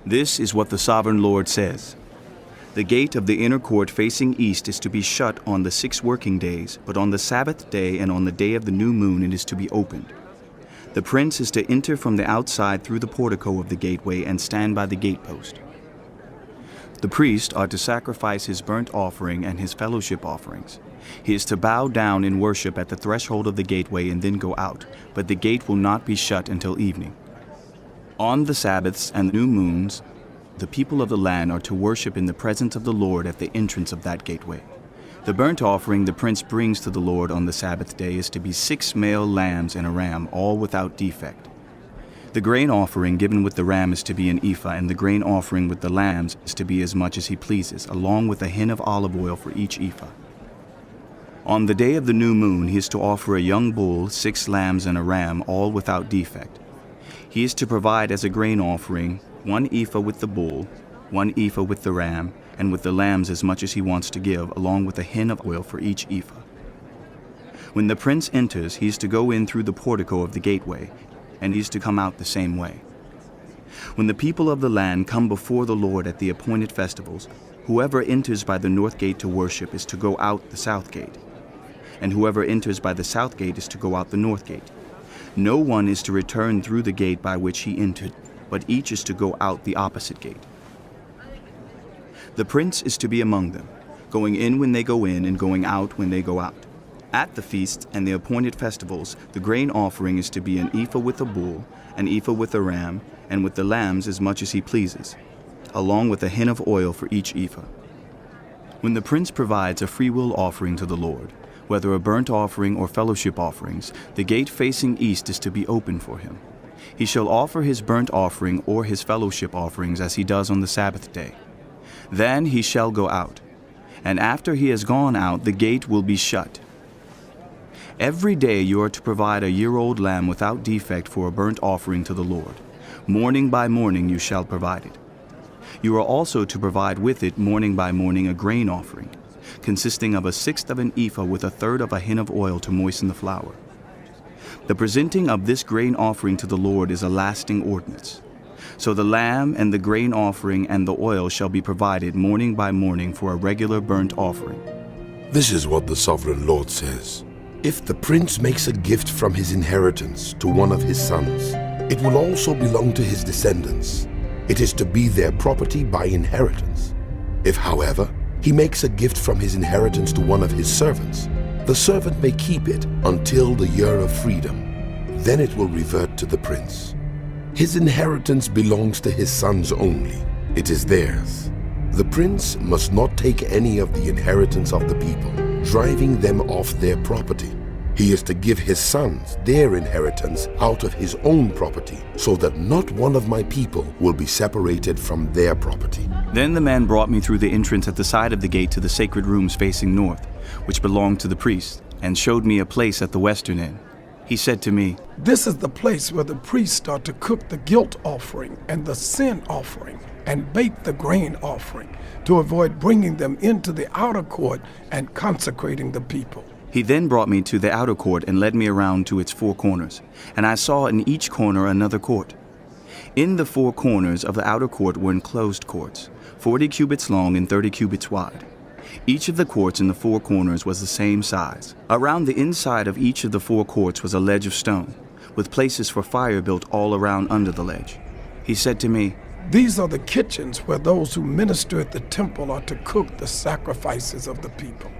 This is what the sovereign Lord says. The gate of the inner court facing east is to be shut on the 6 working days, but on the Sabbath day and on the day of the new moon it is to be opened. The prince is to enter from the outside through the portico of the gateway and stand by the gatepost. The priest are to sacrifice his burnt offering and his fellowship offerings. He is to bow down in worship at the threshold of the gateway and then go out, but the gate will not be shut until evening. On the Sabbaths and new moons, the people of the land are to worship in the presence of the Lord at the entrance of that gateway. The burnt offering the prince brings to the Lord on the Sabbath day is to be 6 male lambs and a ram, all without defect. The grain offering given with the ram is to be an ephah, and the grain offering with the lambs is to be as much as he pleases, along with a hin of olive oil for each ephah. On the day of the new moon, he is to offer a young bull, 6 lambs, and a ram, all without defect. He is to provide as a grain offering 1 ephah with the bull, 1 ephah with the ram, and with the lambs as much as he wants to give, along with a hin of oil for each ephah. When the prince enters, he is to go in through the portico of the gateway, and he is to come out the same way. When the people of the land come before the Lord at the appointed festivals, whoever enters by the north gate to worship is to go out the south gate, and whoever enters by the south gate is to go out the north gate. No one is to return through the gate by which he entered, but each is to go out the opposite gate. The prince is to be among them, going in when they go in and going out when they go out. At the feasts and the appointed festivals, the grain offering is to be an ephah with a bull, an ephah with a ram, and with the lambs as much as he pleases, along with a hin of oil for each ephah. When the prince provides a freewill offering to the Lord, whether a burnt offering or fellowship offerings, the gate facing east is to be open for him. He shall offer his burnt offering or his fellowship offerings as he does on the Sabbath day. Then he shall go out, and after he has gone out, the gate will be shut. Every day you are to provide a year-old lamb without defect for a burnt offering to the Lord. Morning by morning you shall provide it. You are also to provide with it morning by morning a grain offering, consisting of 1/6 of an ephah with 1/3 of a hin of oil to moisten the flour. The presenting of this grain offering to the Lord is a lasting ordinance. So the lamb and the grain offering and the oil shall be provided morning by morning for a regular burnt offering. This is what the sovereign Lord says. If the prince makes a gift from his inheritance to one of his sons, it will also belong to his descendants. It is to be their property by inheritance. If, however, he makes a gift from his inheritance to one of his servants, the servant may keep it until the year of freedom. Then it will revert to the prince. His inheritance belongs to his sons only. It is theirs. The prince must not take any of the inheritance of the people, driving them off their property. He is to give his sons their inheritance out of his own property, so that not one of my people will be separated from their property. Then the man brought me through the entrance at the side of the gate to the sacred rooms facing north, which belonged to the priest, and showed me a place at the western end. He said to me, "This is the place where the priests are to cook the guilt offering and the sin offering, and bake the grain offering, to avoid bringing them into the outer court and consecrating the people." He then brought me to the outer court and led me around to its 4 corners, and I saw in each corner another court. In the 4 corners of the outer court were enclosed courts, 40 cubits long and 30 cubits wide. Each of the courts in the 4 corners was the same size. Around the inside of each of the 4 courts was a ledge of stone, with places for fire built all around under the ledge. He said to me, "These are the kitchens where those who minister at the temple are to cook the sacrifices of the people."